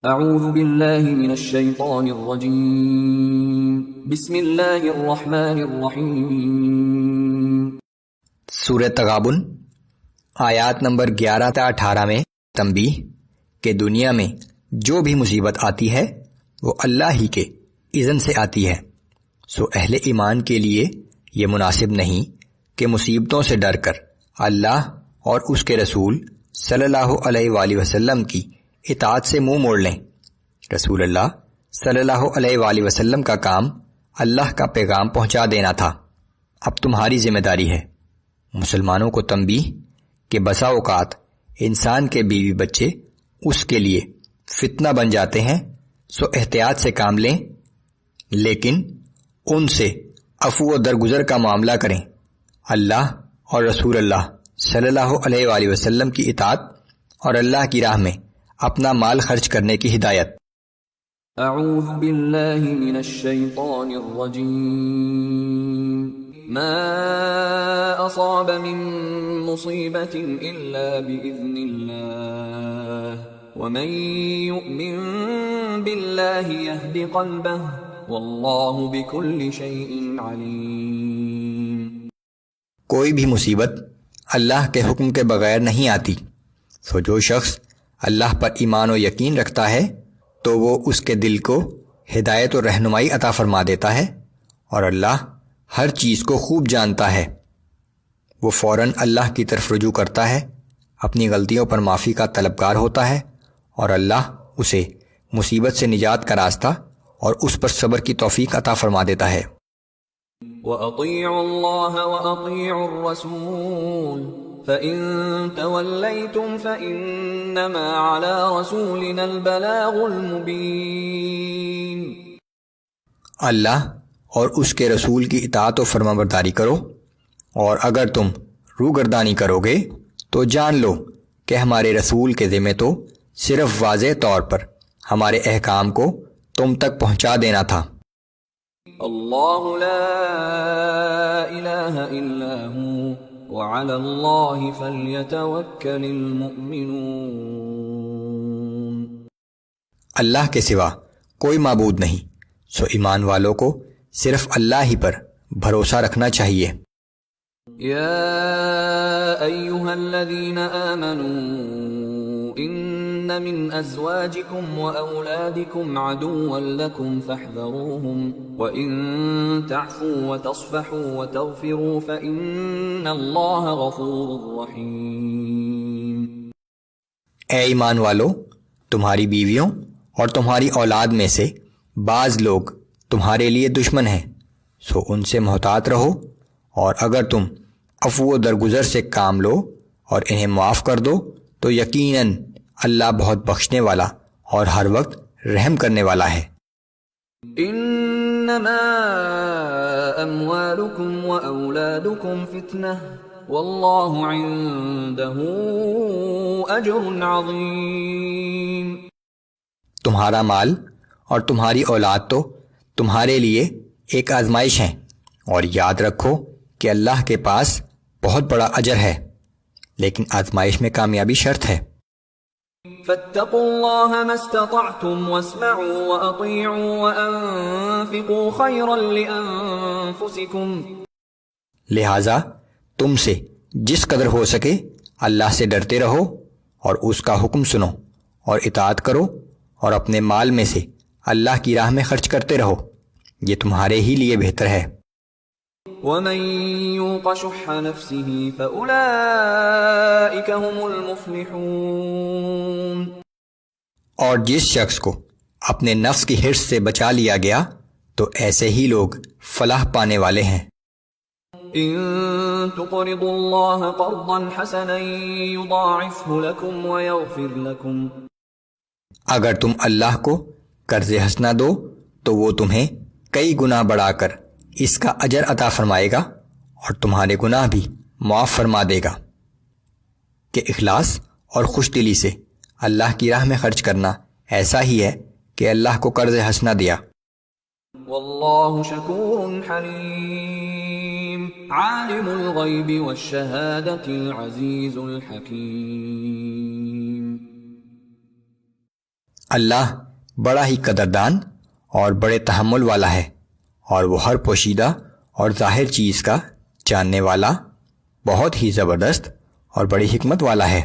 اعوذ باللہ من الشیطان الرجیم بسم اللہ الرحمن الرحیم۔ سورہ تغابن آیات نمبر 11 تا 18 میں تنبیہ کہ دنیا میں جو بھی مصیبت آتی ہے وہ اللہ ہی کے اذن سے آتی ہے، سو اہل ایمان کے لیے یہ مناسب نہیں کہ مصیبتوں سے ڈر کر اللہ اور اس کے رسول صلی اللہ علیہ وآلہ وسلم کی اطاعت سے منہ موڑ لیں۔ رسول اللہ صلی اللہ علیہ وآلہ وسلم کا کام اللہ کا پیغام پہنچا دینا تھا، اب تمہاری ذمہ داری ہے۔ مسلمانوں کو تنبیہ کہ بسا اوقات انسان کے بیوی بچے اس کے لیے فتنہ بن جاتے ہیں، سو احتیاط سے کام لیں، لیکن ان سے عفو و درگزر کا معاملہ کریں۔ اللہ اور رسول اللہ صلی اللہ علیہ وآلہ وسلم کی اطاعت اور اللہ کی راہ میں اپنا مال خرچ کرنے کی ہدایت۔ اعوذ باللہ من الشیطان الرجیم۔ ما اصاب من مصیبت الا باذن اللہ ومن یؤمن باللہ یہد قلبہ واللہ بکل شیء علیم۔ کوئی بھی مصیبت اللہ کے حکم کے بغیر نہیں آتی، سو جو شخص اللہ پر ایمان و یقین رکھتا ہے تو وہ اس کے دل کو ہدایت و رہنمائی عطا فرما دیتا ہے، اور اللہ ہر چیز کو خوب جانتا ہے۔ وہ فوراً اللہ کی طرف رجوع کرتا ہے، اپنی غلطیوں پر معافی کا طلبگار ہوتا ہے، اور اللہ اسے مصیبت سے نجات کا راستہ اور اس پر صبر کی توفیق عطا فرما دیتا ہے۔ وَأَطِيعُوا اللَّهَ وَأَطِيعُوا الرَّسُولَ فَإِن تَوَلَّيْتُمْ فَإِنَّمَا عَلَى رَسُولِنَا الْبَلَاغُ الْمُبِينُ۔ اللہ اور اس کے رسول کی اطاعت و فرمانبرداری کرو، اور اگر تم روگردانی کرو گے تو جان لو کہ ہمارے رسول کے ذمہ تو صرف واضح طور پر ہمارے احکام کو تم تک پہنچا دینا تھا۔ اللہ لا الہ الا ہو وعلی اللہ فلیتوکل المؤمنون۔ اللہ کے سوا کوئی معبود نہیں، سو ایمان والوں کو صرف اللہ ہی پر بھروسہ رکھنا چاہیے۔ یا ایہا الذین آمنوا ان من ازواجکم واولادکم عدوا لکم فاحذروہم وان تعفوا وتصفحوا وتغفروا فإن اللہ غفور رحیم۔ اے ایمان والو، تمہاری بیویوں اور تمہاری اولاد میں سے بعض لوگ تمہارے لیے دشمن ہیں، سو ان سے محتاط رہو، اور اگر تم عفو و درگزر سے کام لو اور انہیں معاف کر دو تو یقیناً اللہ بہت بخشنے والا اور ہر وقت رحم کرنے والا ہے۔ انما اموالکم واولادکم فتنہ واللہ عنده اجر عظیم۔ تمہارا مال اور تمہاری اولاد تو تمہارے لیے ایک آزمائش ہیں، اور یاد رکھو کہ اللہ کے پاس بہت بڑا اجر ہے، لیکن آزمائش میں کامیابی شرط ہے۔ فاتقوا اللہ ما استطعتم واسمعوا واطیعوا وانفقوا خیرا لانفسکم۔ لہٰذا تم سے جس قدر ہو سکے اللہ سے ڈرتے رہو، اور اس کا حکم سنو اور اطاعت کرو، اور اپنے مال میں سے اللہ کی راہ میں خرچ کرتے رہو، یہ تمہارے ہی لیے بہتر ہے۔ وَمَن يُوقَ شُحَّ نَفْسِهِ فَأُولَئِكَ هُمُ الْمُفْلِحُونَ۔ اور جس شخص کو اپنے نفس کی حرص سے بچا لیا گیا تو ایسے ہی لوگ فلاح پانے والے ہیں۔ إِن تُقْرِضُوا اللَّهَ قَرْضًا حَسَنًا يُضَاعِفْهُ لَكُمْ وَيَغْفِرْ لَكُمْ۔ اگر تم اللہ کو قرض حسنہ دو تو وہ تمہیں کئی گنا بڑھا کر اس کا اجر عطا فرمائے گا، اور تمہارے گناہ بھی معاف فرما دے گا۔ کہ اخلاص اور خوش دلی سے اللہ کی راہ میں خرچ کرنا ایسا ہی ہے کہ اللہ کو قرض حسنہ دیا۔ واللہ شکور حلیم عالم الغیب والشہادۃ العزیز الحکیم۔ اللہ بڑا ہی قدردان اور بڑے تحمل والا ہے، اور وہ ہر پوشیدہ اور ظاہر چیز کا جاننے والا، بہت ہی زبردست اور بڑی حکمت والا ہے۔